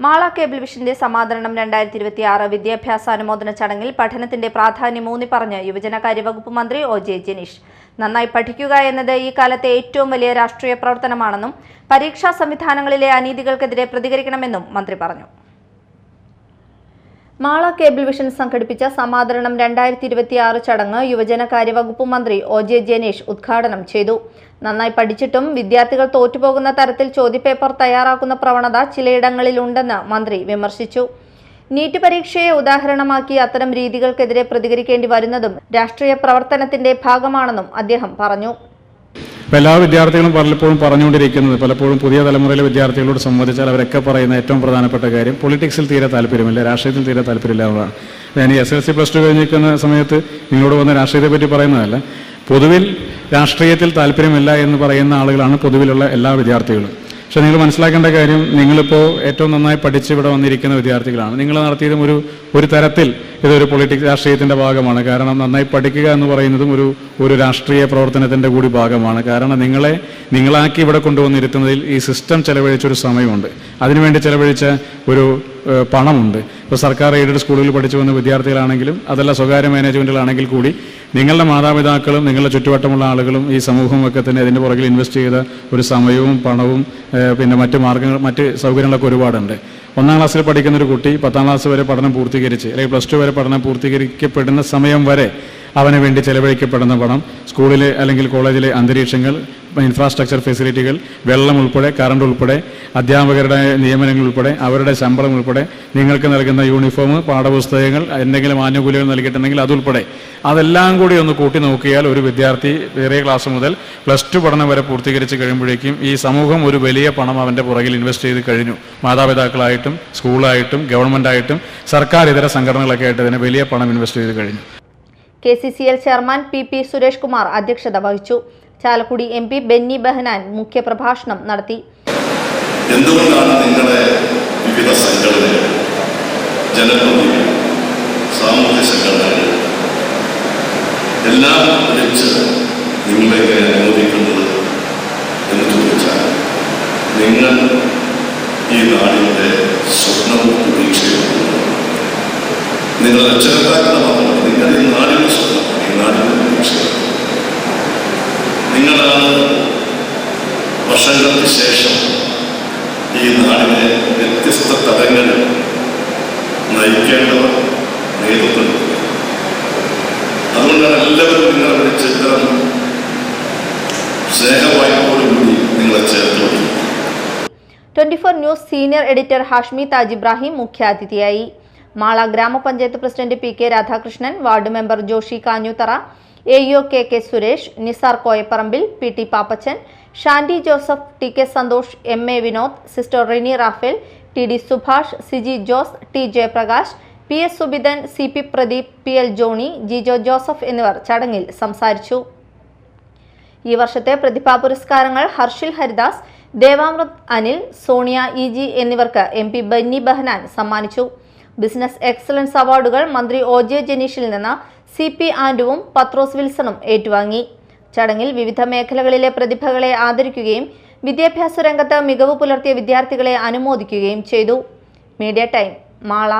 Mala cable വിഷന്റെ സമാദരണം 2026 വിദ്യാഭ്യാസ അനുമോദന ചടങ്ങിൽ പഠനത്തിന്റെ പ്രാധാന്യം ഊന്നിപ്പറഞ്ഞ് യുവജനകാര്യ വകുപ്പ് മന്ത്രി ഒ.ജെ. ജനീഷ്. നന്നായി പഠിക്കുക എന്നത് ഈ കാലത്തെ ഏറ്റവും വലിയ രാഷ്ട്രീയ പ്രവർത്തനമാണെന്നും പരീക്ഷാ സംവിധാനങ്ങളിലെ അനീതികൾക്കെതിരെ പ്രതികരിക്കണമെന്നും മന്ത്രി പറഞ്ഞു. മാള കേബിൾ വിഷൻ സംഘടിപ്പിച്ച സമാദരണം 2026 ചടങ്ങ് യുവജനകാര്യ വകുപ്പ് മന്ത്രി ഒ.ജെ. ജനീഷ് ഉദ്ഘാടനം ചെയ്തു. നന്നായി പഠിച്ചിട്ടും വിദ്യാർത്ഥികൾ തോറ്റുപോകുന്ന തരത്തിൽ ചോദ്യപേപ്പർ തയ്യാറാക്കുന്ന പ്രവണത ചിലയിടങ്ങളിലുണ്ടെന്ന് മന്ത്രി വിമർശിച്ചു. നീറ്റ് പരീക്ഷയെ ഉദാഹരണമാക്കി അത്തരം രീതികൾക്കെതിരെ പ്രതികരിക്കേണ്ടി വരുന്നതും രാഷ്ട്രീയ പ്രവർത്തനത്തിന്റെ ഭാഗമാണെന്നും അദ്ദേഹം പറഞ്ഞു. എല്ലാ വിദ്യാർത്ഥികളും പലപ്പോഴും പറഞ്ഞുകൊണ്ടിരിക്കുന്നത്, പലപ്പോഴും പുതിയ തലമുറയിലെ വിദ്യാർത്ഥികളോട് സംബന്ധിച്ചാൽ അവരൊക്കെ പറയുന്ന ഏറ്റവും പ്രധാനപ്പെട്ട കാര്യം പൊളിറ്റിക്സിൽ തീരെ താല്പര്യമില്ല, രാഷ്ട്രീയത്തിൽ തീരെ താല്പര്യമില്ല എന്നതാണ്. ഞാൻ SSLC +2 കഴിഞ്ഞിരിക്കുന്ന സമയത്ത് നിങ്ങളോട് വന്ന രാഷ്ട്രീയത്തെ പറ്റി പറയുന്നതല്ല, പൊതുവിൽ രാഷ്ട്രീയത്തിൽ താല്പര്യമില്ല എന്ന് പറയുന്ന ആളുകളാണ് പൊതുവിലുള്ള എല്ലാ വിദ്യാർത്ഥികളും. പക്ഷേ നിങ്ങൾ മനസ്സിലാക്കേണ്ട കാര്യം, നിങ്ങളിപ്പോൾ ഏറ്റവും നന്നായി പഠിച്ച് ഇവിടെ വന്നിരിക്കുന്ന വിദ്യാർത്ഥികളാണ്. നിങ്ങൾ നടത്തിയതും ഒരു തരത്തിൽ ഇതൊരു രാഷ്ട്രീയത്തിൻ്റെ ഭാഗമാണ്. കാരണം നന്നായി പഠിക്കുക എന്ന് പറയുന്നതും ഒരു രാഷ്ട്രീയ പ്രവർത്തനത്തിൻ്റെ കൂടി ഭാഗമാണ്. കാരണം നിങ്ങളാക്കി ഇവിടെ കൊണ്ടുവന്നിരുത്തുന്നതിൽ ഈ സിസ്റ്റം ചെലവഴിച്ചൊരു സമയമുണ്ട്, അതിനുവേണ്ടി ചെലവഴിച്ച ഒരു പണമുണ്ട്. ഇപ്പോൾ സർക്കാർ എയ്ഡഡ് സ്കൂളുകളിൽ പഠിച്ചു വന്ന വിദ്യാർത്ഥികളാണെങ്കിലും അതല്ല സ്വകാര്യ മാനേജ്മെൻറ്റുകളാണെങ്കിൽ കൂടി നിങ്ങളുടെ മാതാപിതാക്കളും നിങ്ങളുടെ ചുറ്റുവട്ടമുള്ള ആളുകളും ഈ സമൂഹമൊക്കെ തന്നെ ഇതിൻ്റെ പുറകിൽ ഇൻവെസ്റ്റ് ചെയ്ത ഒരു സമയവും പണവും പിന്നെ മറ്റ് സൗകര്യങ്ങളൊക്കെ ഒരുപാടുണ്ട്. 1ാം ക്ലാസ്സിൽ പഠിക്കുന്ന ഒരു കുട്ടി 10ാം ക്ലാസ് വരെ പഠനം പൂർത്തീകരിച്ച് അല്ലെങ്കിൽ +2 വരെ പഠനം പൂർത്തീകരിക്കപ്പെടുന്ന സമയം വരെ അവന് വേണ്ടി ചെലവഴിക്കപ്പെടുന്ന പണം, സ്കൂളിലെ അല്ലെങ്കിൽ കോളേജിലെ അന്തരീക്ഷങ്ങൾ, ഇൻഫ്രാസ്ട്രക്ചർ ഫെസിലിറ്റികൾ, വെള്ളം ഉൾപ്പെടെ, കറണ്ട് ഉൾപ്പെടെ, അധ്യാപകരുടെ നിയമനങ്ങൾ ഉൾപ്പെടെ, അവരുടെ ശമ്പളം ഉൾപ്പെടെ, നിങ്ങൾക്ക് നൽകുന്ന യൂണിഫോം, പാഠപുസ്തകങ്ങൾ, എന്തെങ്കിലും ആനുകൂല്യങ്ങൾ നൽകിയിട്ടുണ്ടെങ്കിൽ അതുൾപ്പെടെ അതെല്ലാം കൂടി ഒന്ന് കൂട്ടി നോക്കിയാൽ ഒരു വിദ്യാർത്ഥി ചെറിയ ക്ലാസ് മുതൽ +2 പഠനം വരെ പൂർത്തീകരിച്ച് കഴിയുമ്പോഴേക്കും ഈ സമൂഹം ഒരു വലിയ പണം അവൻ്റെ പുറകിൽ ഇൻവെസ്റ്റ് ചെയ്ത് കഴിഞ്ഞു. മാതാപിതാക്കളായിട്ടും സ്കൂളായിട്ടും ഗവൺമെൻറ്റായിട്ടും സർക്കാർ ഇതര സംഘടനകളൊക്കെ ആയിട്ട് ഇതിനെ വലിയ പണം ഇൻവെസ്റ്റ് ചെയ്ത് കഴിഞ്ഞു. KCCL chairman PP Suresh Kumar അധ്യക്ഷത വഹിച്ചു. ചാലക്കുടി MP ബെന്നി ബെഹനാൻ മുഖ്യപ്രഭാഷണം നടത്തി. എന്തുകൊണ്ടാണ് നിങ്ങളുടെ വിവിധ സംഘടനകൾ, ജനപ്രതിനിധികൾ, സാമൂഹ്യ സംഘടനകൾ എല്ലാം വിളിച്ച് നിങ്ങളെ അനുമോദിക്കുന്നത് എന്ന് ചോദിച്ചാൽ, നിങ്ങൾ ഈ നാടിൻ്റെ സ്വപ്നവും പ്രതീക്ഷയും നിങ്ങളുടെ രക്ഷകർത്താക്കളുടെ മാത്രമല്ല, നിങ്ങളുടെ ഈ നാടിൻ്റെ സ്വപ്നമാണ്, ഈ നാടിൻ്റെ പ്രതീക്ഷയാണ്. നിങ്ങളാണ് വർഷങ്ങൾക്ക് ശേഷം ഈ നാടിനെ വ്യത്യസ്ത തലങ്ങളിൽ നയിക്കേണ്ടവർ, നേതൃത്വം. അതുകൊണ്ടാണ് എല്ലാവരും നിങ്ങളെ വിളിച്ച് ഇത്തരം സ്നേഹവായ്പോടുകൂടി നിങ്ങളെ ചേർത്ത് വയ്ക്കും. 24 news senior editor Hashmi Taj Ibrahim മുഖ്യാതിഥിയായി. മാള ഗ്രാമപഞ്ചായത്ത് president PK Radhakrishnan, ward member Joshi Kanjoothara, AEO KK Suresh, Nisar Koyapparambil, PT Pappachan, Shandy Joseph, TK Santhosh, MA Vinod, sister Rini Raphael, TD Subhash, Siji Jose, T Jayaprakash, PS Subithan, CP Pradeep, PL Johny, Jijo Joseph എന്നിവർ ചടങ്ങിൽ സംസാരിച്ചു. ഈ വർഷത്തെ പ്രതിഭാ പുരസ്കാരങ്ങൾ ഹർഷിൽ ഹരിദാസ്, ദേവാമൃത് അനിൽ, സോണിയ EG എന്നിവർക്ക് MP ബെന്നി ബെഹനാൻ സമ്മാനിച്ചു. ബിസിനസ് എക്സലൻസ് അവാർഡുകൾ മന്ത്രി ഒ.ജെ. ജനീഷിൽ നിന്ന് CP ആൻഡുവും പത്രോസ് വിൽസണും ഏറ്റുവാങ്ങി. ചടങ്ങിൽ വിവിധ മേഖലകളിലെ പ്രതിഭകളെ ആദരിക്കുകയും വിദ്യാഭ്യാസ രംഗത്ത് മികവ് പുലർത്തിയ വിദ്യാർത്ഥികളെ അനുമോദിക്കുകയും ചെയ്തു. Media time, Mala.